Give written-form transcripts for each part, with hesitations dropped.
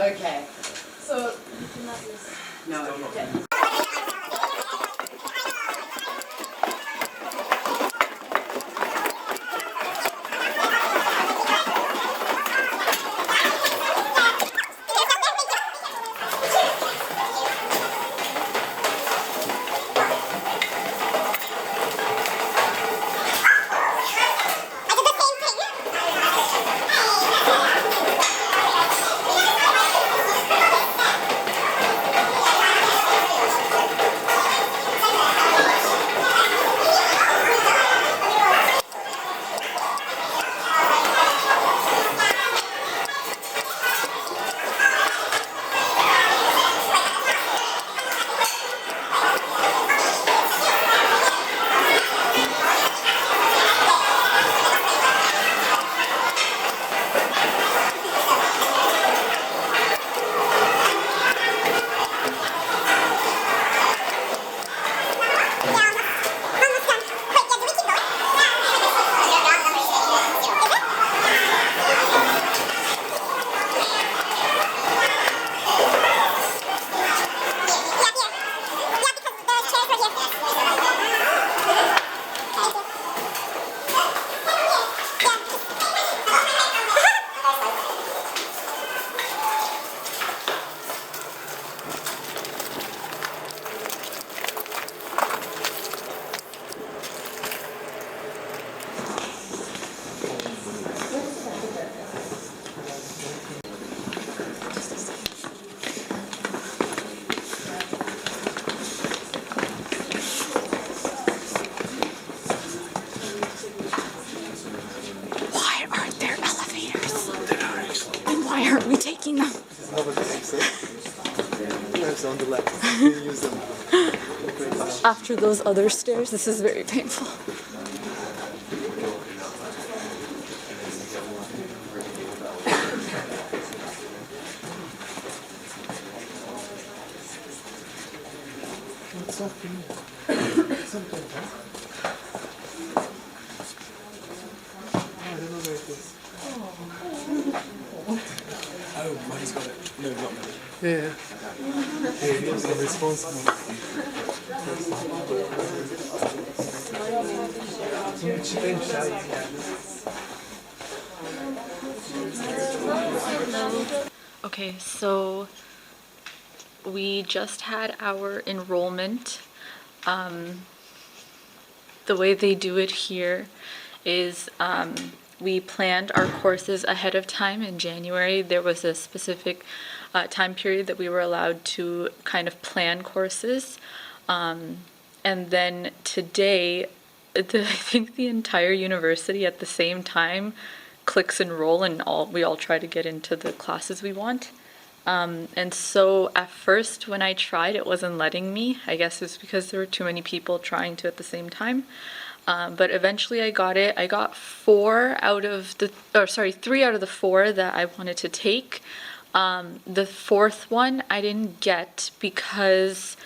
Okay. So you cannot use. No. Okay. Why aren't we taking them? On the left. You use them. After those other stairs, this is very painful. What's up for you? Something, huh? I don't know where it is. Oh, mine's got it. No, not me. Yeah. He was responsible. Okay, so we just had our enrollment. The way they do it here is we planned our courses ahead of time in January. There was a specific time period that we were allowed to kind of plan courses. And then today, I think the entire university at the same time clicks enroll, and we all try to get into the classes we want. And so at first when I tried, it wasn't letting me. I guess it's because there were too many people trying to at the same time. But eventually I got it. I got 3 out of the 4 that I wanted to take. The 4th one I didn't get because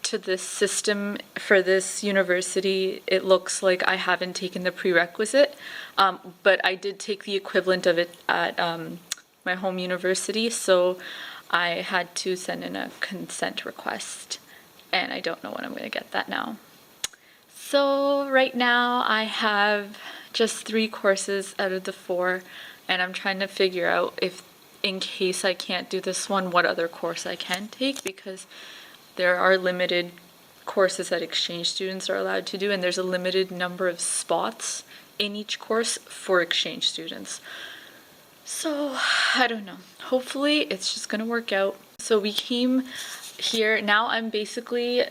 to this system for this university, it looks like I haven't taken the prerequisite, but I did take the equivalent of it at my home university, so I had to send in a consent request, and I don't know when I'm going to get that now. So right now I have just 3 courses out of the 4, and I'm trying to figure out if, in case I can't do this one, what other course I can take, because there are limited courses that exchange students are allowed to do, and there's a limited number of spots in each course for exchange students. So I don't know. Hopefully it's just gonna work out. So we came here. Now I'm basically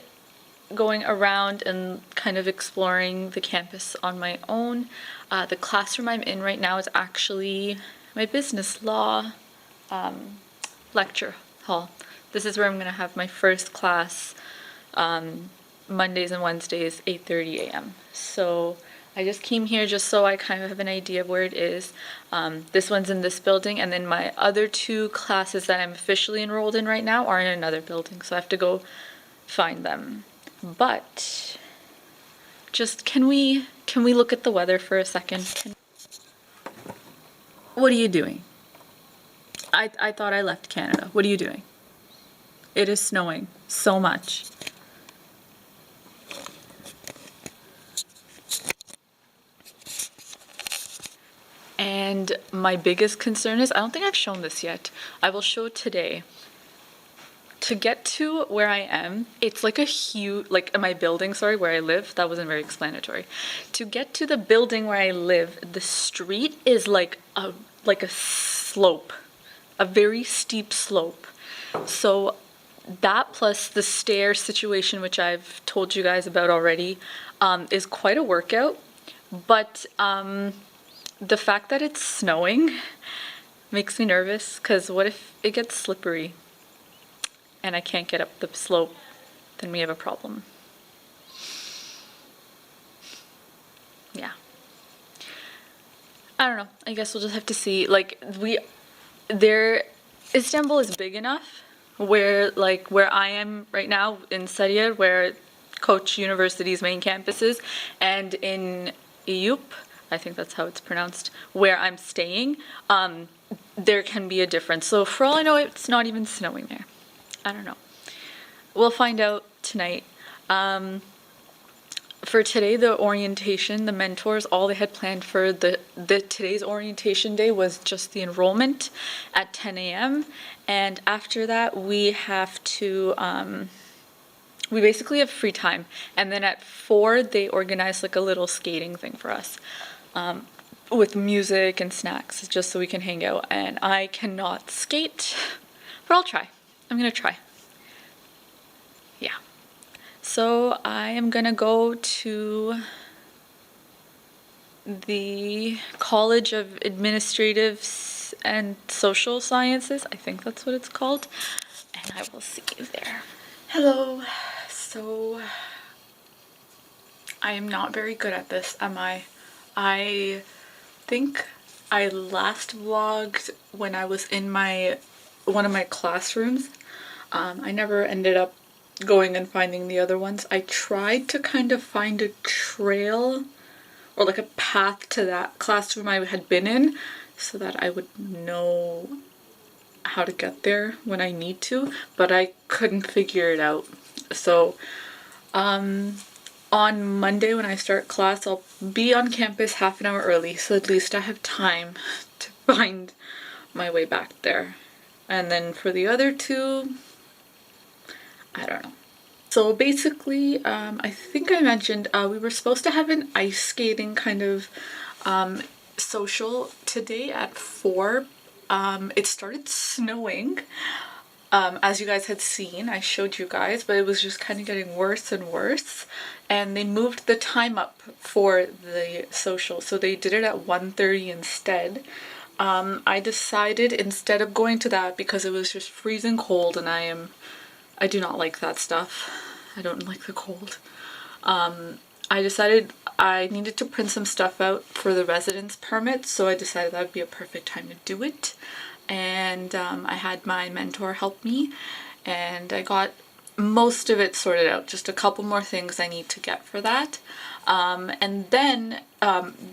going around and kind of exploring the campus on my own. The classroom I'm in right now is actually my business law lecture hall. This is where I'm going to have my first class Mondays and Wednesdays, 8:30 a.m. So I just came here just so I kind of have an idea of where it is. This one's in this building, and then my other 2 classes that I'm officially enrolled in right now are in another building, so I have to go find them. But just can we look at the weather for a second? What are you doing? I thought I left Canada. What are you doing? It is snowing so much. And my biggest concern is, I don't think I've shown this yet. I will show it today. To get to where I am, it's like a huge, like my building, sorry, where I live, that wasn't very explanatory. To get to the building where I live, the street is like a slope, a very steep slope. So that plus the stair situation, which I've told you guys about already, is quite a workout. But the fact that it's snowing makes me nervous, because what if it gets slippery and I can't get up the slope? Then we have a problem. Yeah. I don't know. I guess we'll just have to see. Like, Istanbul is big enough where I am right now in Sarıyer, where Koç University's main campus is, and in Eyüp, I think that's how it's pronounced, where I'm staying, there can be a difference. So for all I know, it's not even snowing there. I don't know. We'll find out tonight. For today, the orientation, the mentors, all they had planned for today's orientation day was just the enrollment at 10 a.m. And after that, we have to, we basically have free time. And then at 4, they organize like a little skating thing for us, with music and snacks, just so we can hang out. And I cannot skate, but I'll try. I'm gonna try. Yeah. So I am gonna go to the College of Administrative and Social Sciences. I think that's what it's called. And I will see you there. Hello. So I am not very good at this, am I? I think I last vlogged when I was in one of my classrooms. I never ended up going and finding the other ones. I tried to kind of find a trail or like a path to that classroom I had been in so that I would know how to get there when I need to, but I couldn't figure it out. So on Monday when I start class, I'll be on campus half an hour early, so at least I have time to find my way back there. And then for the other two, I don't know. So basically, I think I mentioned we were supposed to have an ice skating kind of social today at 4. It started snowing, as you guys had seen. I showed you guys, but it was just kind of getting worse and worse. And they moved the time up for the social, so they did it at 1:30 instead. I decided instead of going to that, because it was just freezing cold and I do not like that stuff. I don't like the cold. I decided I needed to print some stuff out for the residence permit, so I decided that would be a perfect time to do it. And I had my mentor help me, and I got most of it sorted out. Just a couple more things I need to get for that. And then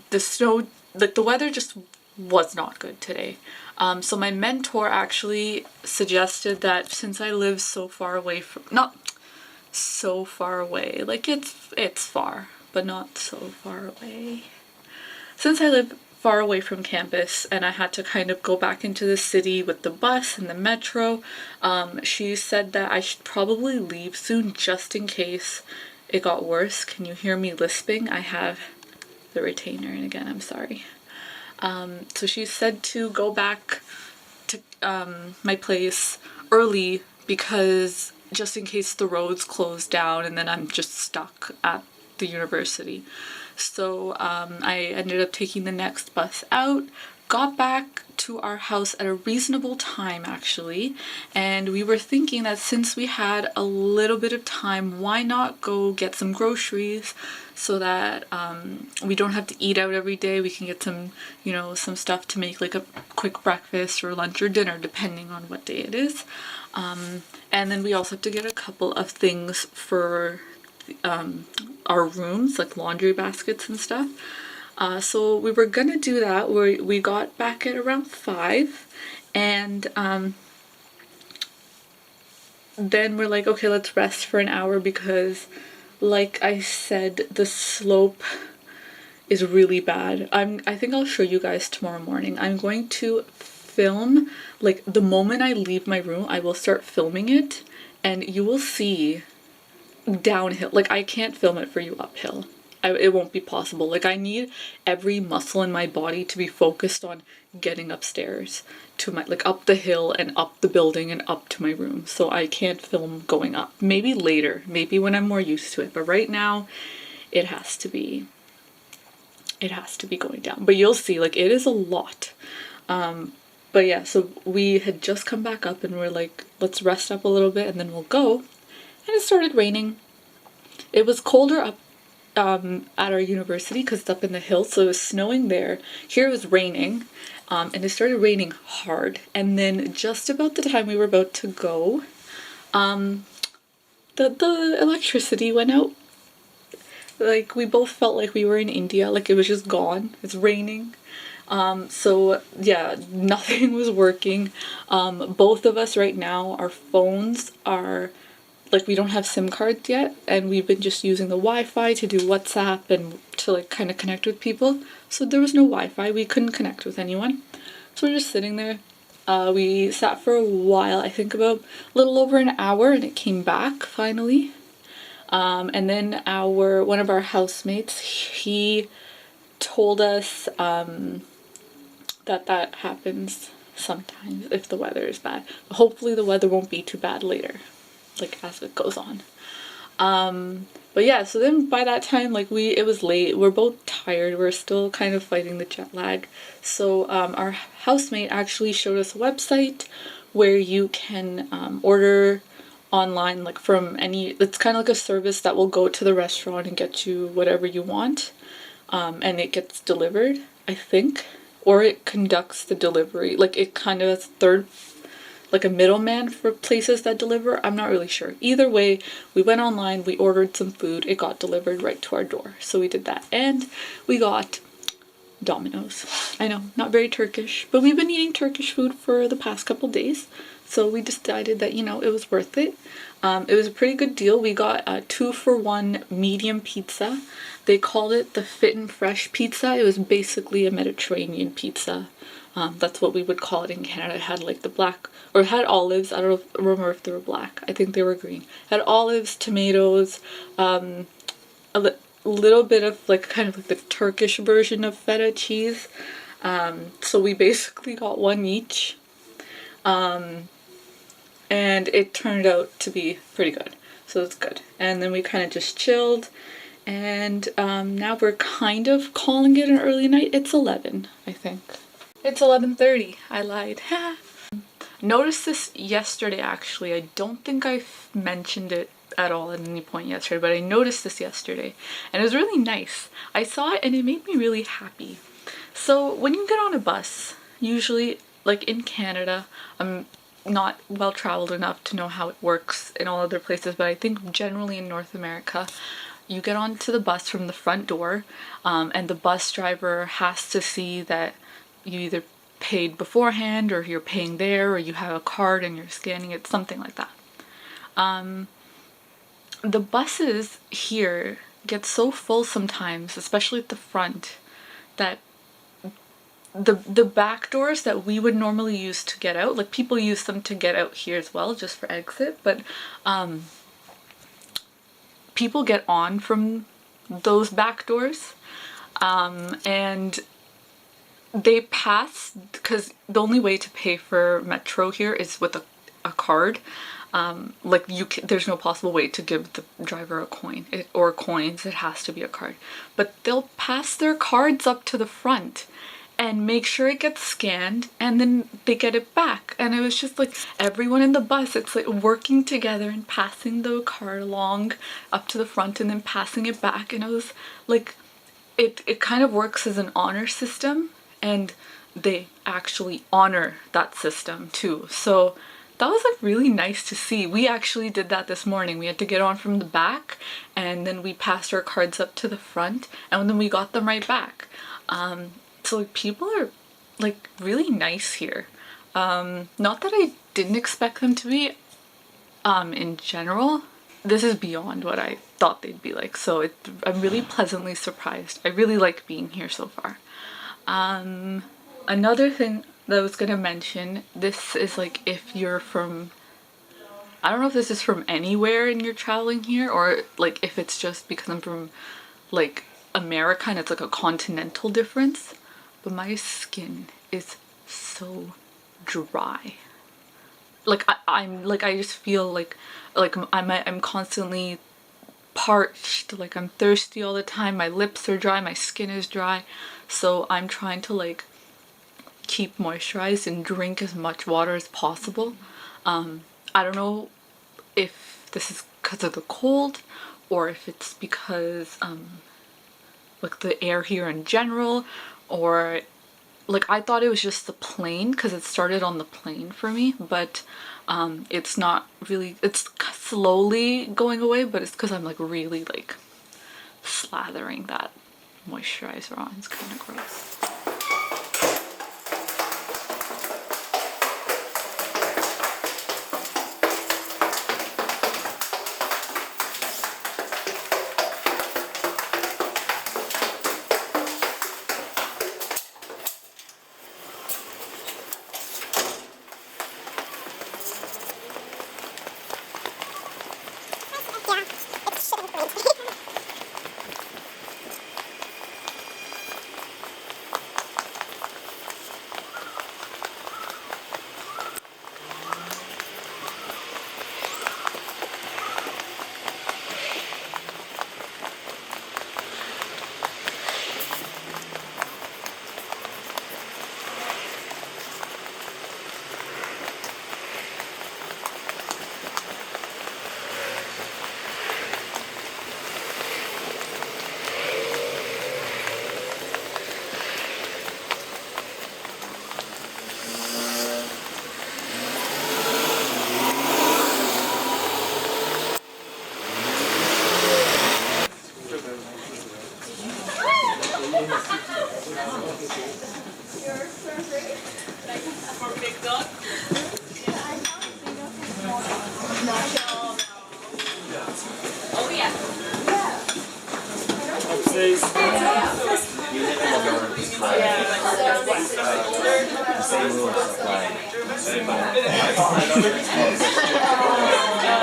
the snow, like the weather just was not good today. So my mentor actually suggested that since I live so far away from, not so far away, like it's far, but not so far away. Since I live far away from campus and I had to kind of go back into the city with the bus and the metro, she said that I should probably leave soon just in case it got worse. Can you hear me lisping? I have the retainer in again, I'm sorry. So she said to go back to my place early, because just in case the roads close down and then I'm just stuck at the university. So I ended up taking the next bus out, got back to our house at a reasonable time actually, and we were thinking that since we had a little bit of time, why not go get some groceries so that we don't have to eat out every day. We can get some, you know, some stuff to make like a quick breakfast or lunch or dinner depending on what day it is. And then we also have to get a couple of things for our rooms, like laundry baskets and stuff. So we were gonna do that. We got back at around 5, And then we're like, okay, let's rest for an hour because, like I said, the slope is really bad. I think I'll show you guys tomorrow morning. I'm going to film, like, the moment I leave my room, I will start filming it, and you will see downhill. Like, I can't film it for you uphill. It won't be possible. Like, I need every muscle in my body to be focused on getting upstairs to my, like, up the hill and up the building and up to my room. So I can't film going up. Maybe later, maybe when I'm more used to it. But right now, it has to be going down. But you'll see, like, it is a lot. But yeah, so we had just come back up and we're like, let's rest up a little bit and then we'll go. And it started raining. It was colder up at our university because it's up in the hills, so it was snowing there. Here it was raining, and it started raining hard. And then just about the time we were about to go, the electricity went out. Like, we both felt like we were in India, like it was just gone. It's raining. So yeah, nothing was working. Both of us right now, our phones are, like, we don't have SIM cards yet, and we've been just using the Wi-Fi to do WhatsApp and to, like, kind of connect with people. So there was no Wi-Fi, we couldn't connect with anyone. So we're just sitting there. We sat for a while, I think about a little over an hour, and it came back finally. And then one of our housemates, he told us that happens sometimes if the weather is bad. Hopefully the weather won't be too bad later, like, as it goes on. But yeah, so then by that time, like, it was late, we're both tired, we're still kind of fighting the jet lag. So our housemate actually showed us a website where you can order online, like, from it's kind of like a service that will go to the restaurant and get you whatever you want, and it gets delivered, I think, or it conducts the delivery. Like, it kind of has like a middleman for places that deliver. I'm not really sure. Either way, we went online, we ordered some food, it got delivered right to our door. So we did that, and we got Domino's. I know, not very Turkish, but we've been eating Turkish food for the past couple days, so we decided that, you know, it was worth it. It was a pretty good deal. We got a 2-for-1 medium pizza. They called it the Fit and Fresh pizza. It was basically a Mediterranean pizza. That's what we would call it in Canada. It had, like, the black, or it had olives. I don't remember if they were black. I think they were green. It had olives, tomatoes, a little bit of, like, kind of like the Turkish version of feta cheese. So we basically got one each. And it turned out to be pretty good. So it's good. And then we kind of just chilled. And now we're kind of calling it an early night. It's 11, I think. It's 11:30. I lied. Noticed this yesterday, actually. I don't think I mentioned it at all at any point yesterday, but I noticed this yesterday. And it was really nice. I saw it and it made me really happy. So when you get on a bus, usually, like, in Canada, I'm not well traveled enough to know how it works in all other places, but I think generally in North America, you get onto the bus from the front door, and the bus driver has to see that you either paid beforehand, or you're paying there, or you have a card and you're scanning it, something like that. The buses here get so full sometimes, especially at the front, that the back doors that we would normally use to get out, like, people use them to get out here as well, just for exit, but people get on from those back doors, and they pass, because the only way to pay for metro here is with a card. Like, there's no possible way to give the driver a coin or coins. It has to be a card. But they'll pass their cards up to the front and make sure it gets scanned, and then they get it back. And it was just like everyone in the bus, it's like working together and passing the card along up to the front and then passing it back. And it was like, it kind of works as an honor system, and they actually honor that system too. So that was, like, really nice to see. We actually did that this morning. We had to get on from the back, and then we passed our cards up to the front, and then we got them right back. So, like, people are, like, really nice here. Not that I didn't expect them to be, in general. This is beyond what I thought they'd be like, so I'm really pleasantly surprised. I really like being here so far. Another thing that I was gonna mention, this is like if you're from, I don't know if this is from anywhere and you're traveling here, or like if it's just because I'm from like America and it's like a continental difference, but my skin is so dry. Like I just feel like I'm constantly parched, like I'm thirsty all the time, my lips are dry, my skin is dry, so I'm trying to like keep moisturized and drink as much water as possible. I don't know if this is because of the cold or if it's because like the air here in general, or like I thought it was just the plane because it started on the plane for me, but it's not really, it's slowly going away, but it's because I'm like really like slathering that moisturizer on. It's kind of gross.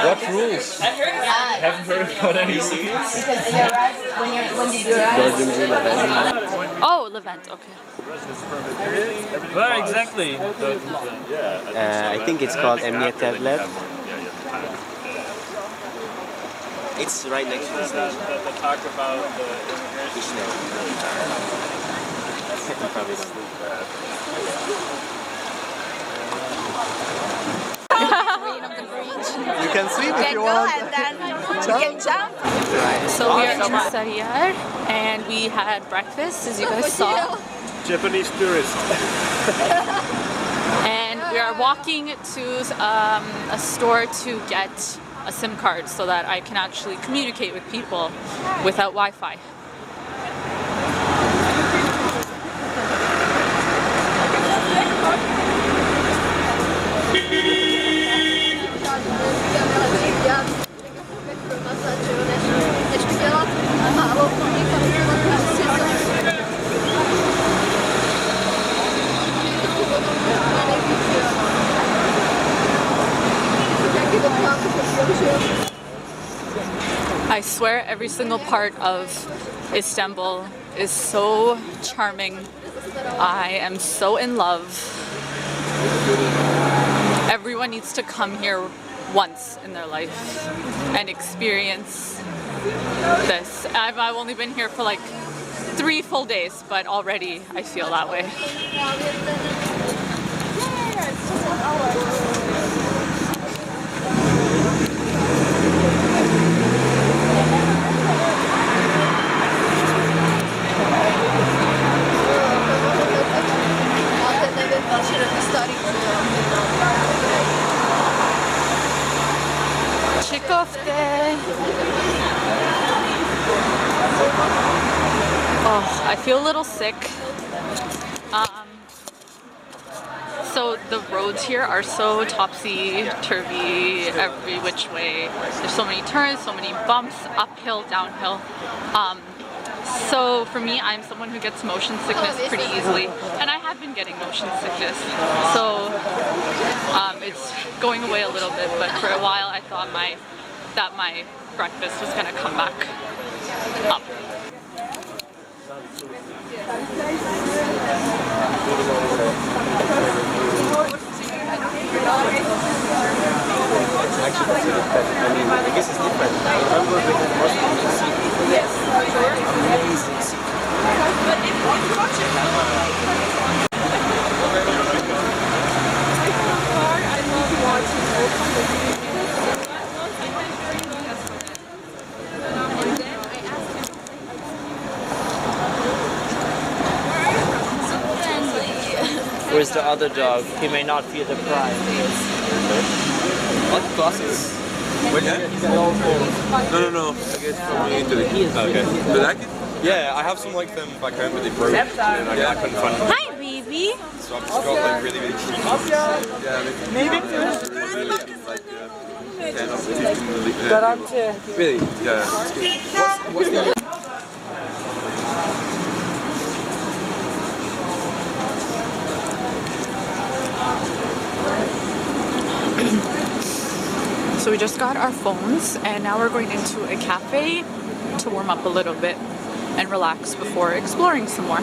What rules? I haven't heard about any rules. Because you arrive when did you arrive? Oh, Levent, okay. Where exactly? I think it's called Emniyet Tablet. It's right next to the station. Talk about the immigration. Probably don't. You can swim if you want. And then you can jump. So we are in Sarıyer and we had breakfast, as you guys saw. Japanese tourist. And we are walking to a store to get a SIM card so that I can actually communicate with people without Wi-Fi. I swear every single part of Istanbul is so charming. I am so in love. Everyone needs to come here once in their life and experience this. I've only been here for like 3 full days, but already I feel that way. Oh, I feel a little sick. So the roads here are so topsy-turvy, every which way. There's so many turns, so many bumps, uphill, downhill. So for me, I'm someone who gets motion sickness pretty easily, and I have been getting motion sickness. So it's going away a little bit, but for a while I thought that my breakfast was gonna come back up. Actually, I mean, I guess it's different. I remember we had most amazing Where's the other dog? He may not feel the pride. What glasses? No. I guess from Italy. Okay. Do you like it? Yeah, I have some like them back home, but they broke, and I couldn't find them. Hi, baby. So I've just got like really cheap. Yeah, maybe. Like 10 or 15 Really? Yeah. What's the So we just got our phones and now we're going into a cafe to warm up a little bit and relax before exploring some more.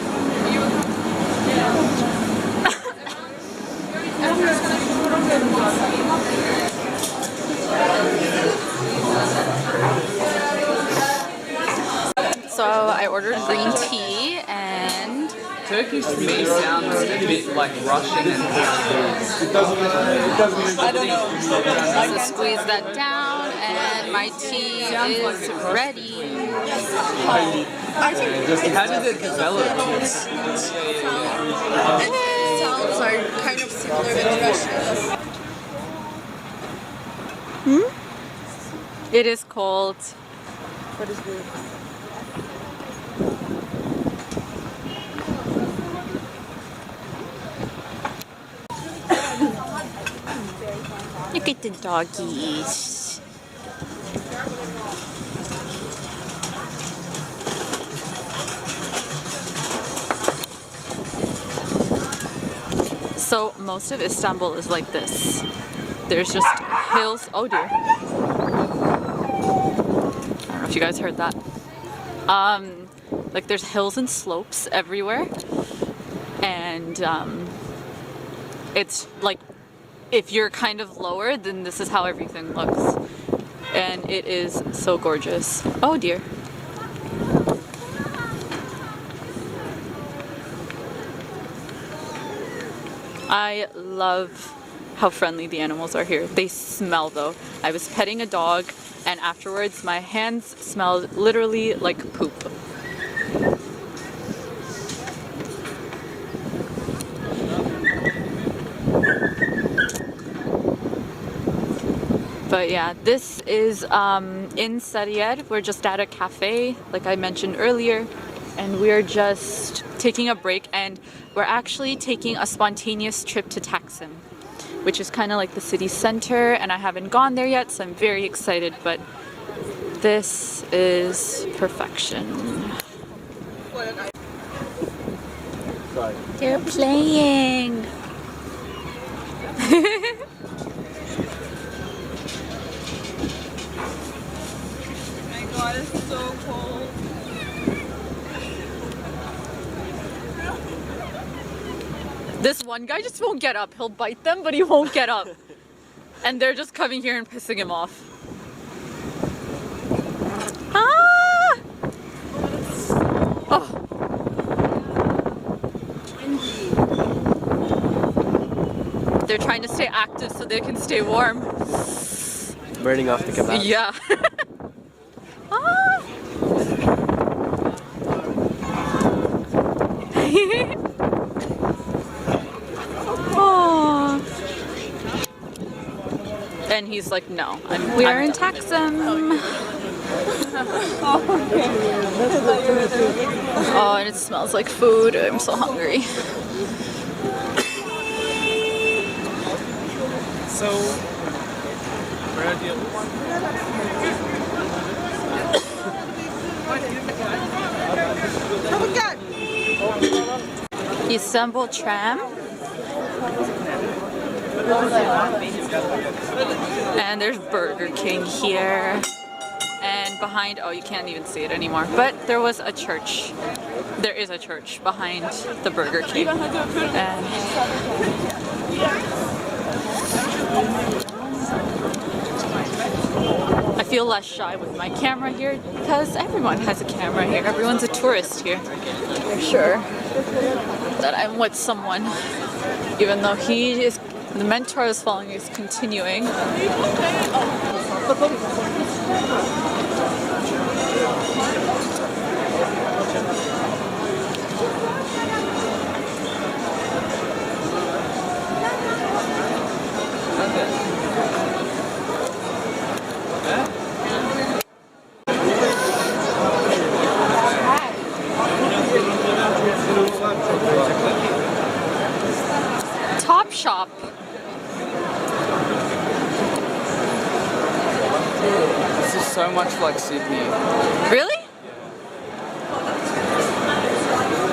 So I ordered green tea and Turkish to me sounds a bit like Russian and Portuguese. so squeeze that down and my tea is ready. How did it develop? Sounds are kind of similar with Russian. It is cold. What is good? Look at the doggies. So most of Istanbul is like this. There's just hills. Oh dear. I don't know if you guys heard that. Like there's hills and slopes everywhere. And it's like if you're kind of lower, then this is how everything looks. And it is so gorgeous. Oh dear. I love how friendly the animals are here. They smell though. I was petting a dog and afterwards my hands smelled literally like poop. But yeah, this is in Sarıyer. We're just at a cafe, like I mentioned earlier, and we're just taking a break, and we're actually taking a spontaneous trip to Taksim, which is kind of like the city center, and I haven't gone there yet, so I'm very excited, but this is perfection. They're playing. God, it's so cold. This one guy just won't get up. He'll bite them, but he won't get up. And they're just coming here and pissing him off. Ah! Oh. They're trying to stay active so they can stay warm. Burning off the kebab. Yeah. Ah. Oh. And he's like, no. We are in Taksim. Oh, and it smells like food. I'm so hungry. So, where do you... Istanbul tram. And there's Burger King here. And behind, oh, you can't even see it anymore. But there was a church. There is a church behind the Burger King. And I feel less shy with my camera here because everyone has a camera here. Everyone's a tourist here. They're sure that I'm with someone, even though the mentor is following is continuing. Top shop. This is so much like Sydney. Really?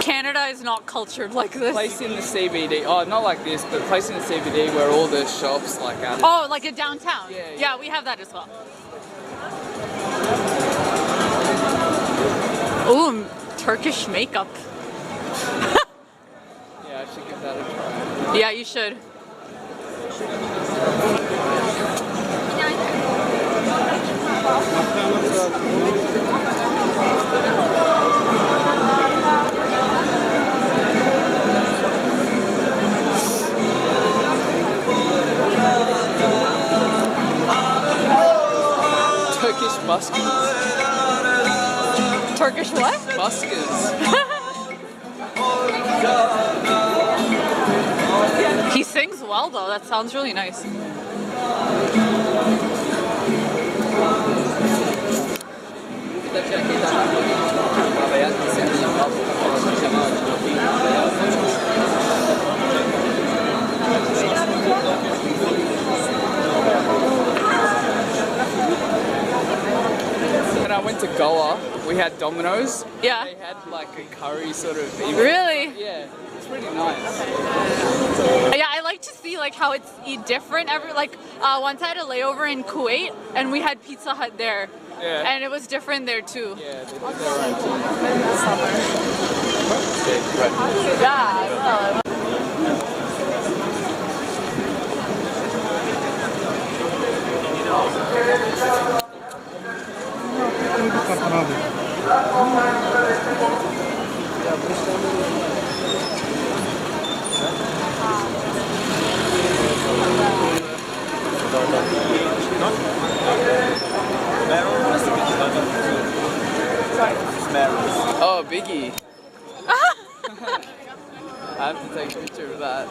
Canada is not cultured like this. Place in the CBD. Oh, not like this, but place in the CBD where all the shops like are. Oh, like a downtown? Yeah. Yeah, we have that as well. Ooh, Turkish makeup. Yeah, I should give that a try. Yeah, you should. Turkish buskers. Turkish what? Buskers. He sings well though, that sounds really nice. When I went to Goa, we had Domino's. Yeah. They had like a curry sort of. Really? Yeah, it's pretty nice. Yeah, I like to see like how it's different. Once I had a layover in Kuwait and we had Pizza Hut there. Yeah. And it was different there too. Yeah, they did their own thing. Yeah. Oh, Biggie. I have to take a picture of that.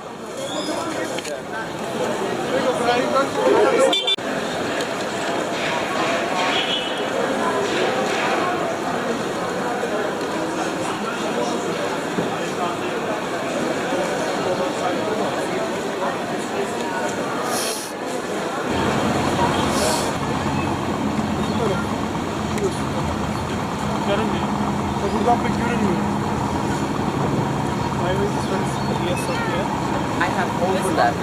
Buradan pek görünmüyor. I have overlap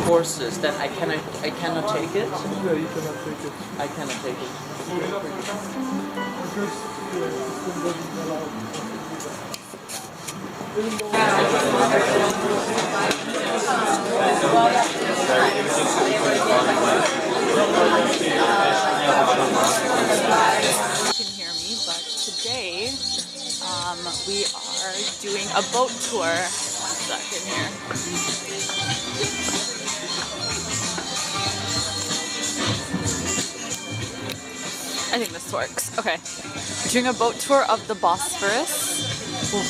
courses, then I cannot take it. Yeah, you cannot take it. I cannot take it. Because system doesn't allow You can hear me, but today we are doing a boat tour. One second here. I think this works. Okay. We're doing a boat tour of the Bosphorus,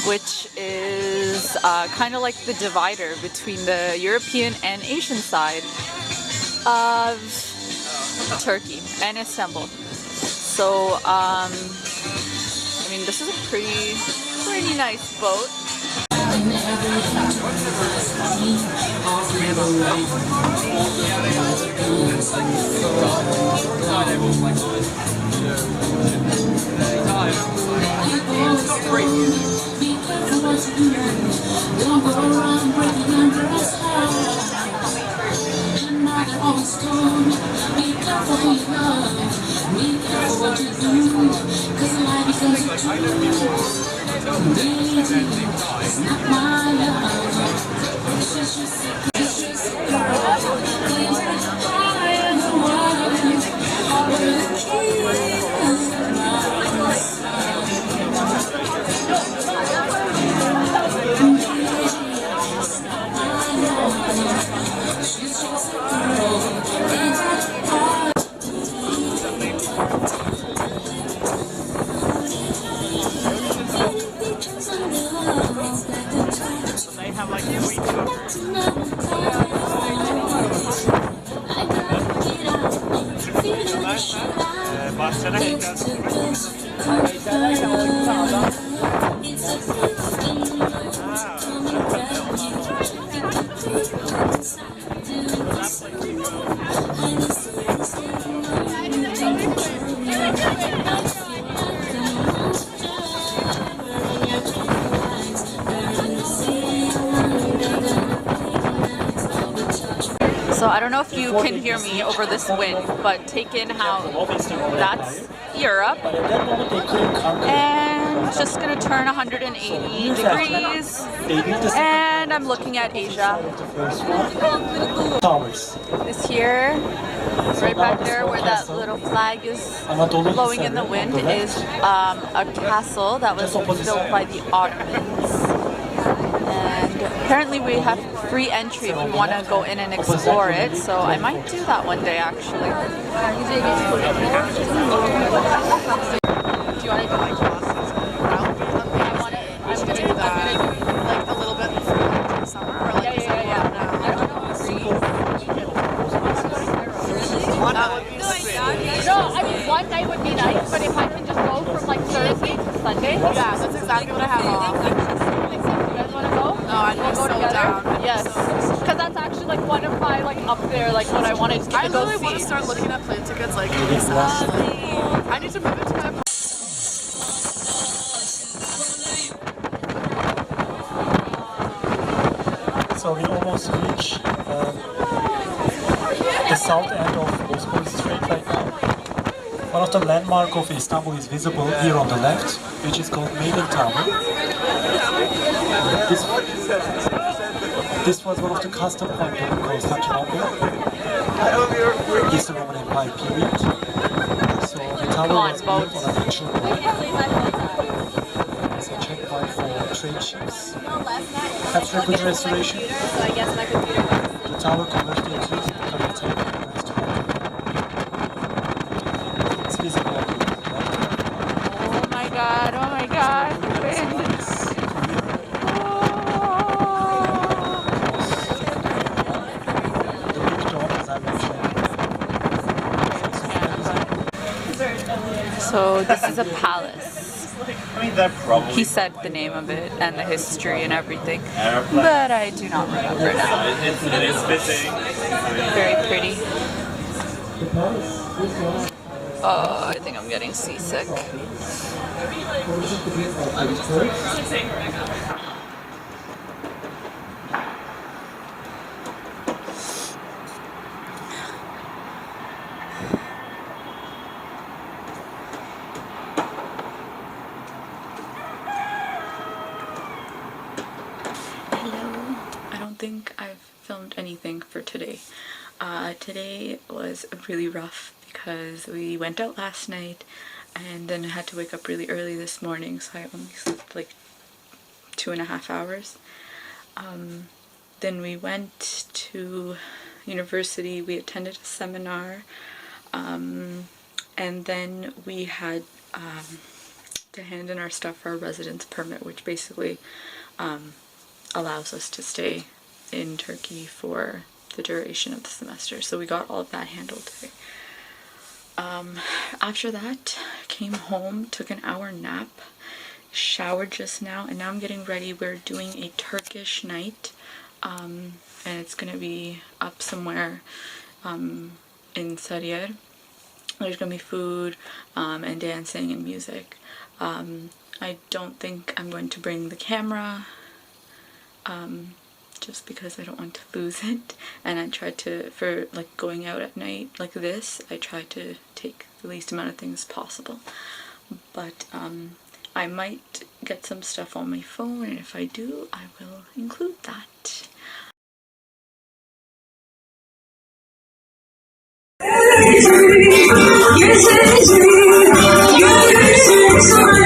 which is kind of like the divider between the European and Asian side of Turkey and Istanbul. So, I mean, this is a pretty nice boat. So I don't know if you can hear me over this wind, but take in how that's Europe. And just gonna turn 180 degrees. And I'm looking at Asia. This here, right back there where that little flag is blowing in the wind, is a castle that was built by the Ottomans. And apparently we have free entry if we want to go in and explore it, so I might do that one day actually. Do you want to do my classes? I'm gonna do that like a little bit before summer or like yeah. No, I mean one night would be nice, but if I can just go from like Thursday to Sunday, yeah, that's exactly what I have off. No, I will go together. Down. Yes, because that's actually like one of my like up there like what I wanted to go see. I really want to start looking at plane tickets like ASAP. I need to move into my. So we almost reach the south end of Bosphorus Strait right now. One of the landmarks of Istanbul is visible here on the left, which is called Maiden Tower. This was one of the custom points of Constantinople, Eastern Roman Empire period. So the tower was built on a natural rock. It's a checkpoint for trade ships. After a good restoration, the tower converted into a retail restaurant. It's visible on the left. Oh my god, oh my god. So this is a palace. He said the name of it and the history and everything, but I do not remember now. Very pretty. Oh, I think I'm getting seasick. Think I've filmed anything for today. Today was really rough because we went out last night and then had to wake up really early this morning, so I only slept like 2.5 hours. Then we went to university, we attended a seminar, and then we had to hand in our stuff for our residence permit, which basically allows us to stay in Turkey for the duration of the semester. So we got all of that handled today. After that, came home, took an hour nap, showered just now, and now I'm getting ready. We're doing a Turkish night, and it's gonna be up somewhere in Sarıyer. There's gonna be food and dancing and music. I don't think I'm going to bring the camera, just because I don't want to lose it, and I try to, for like going out at night like this, I try to take the least amount of things possible. But I might get some stuff on my phone, and if I do, I will include that. Gececi, görürsün sonra.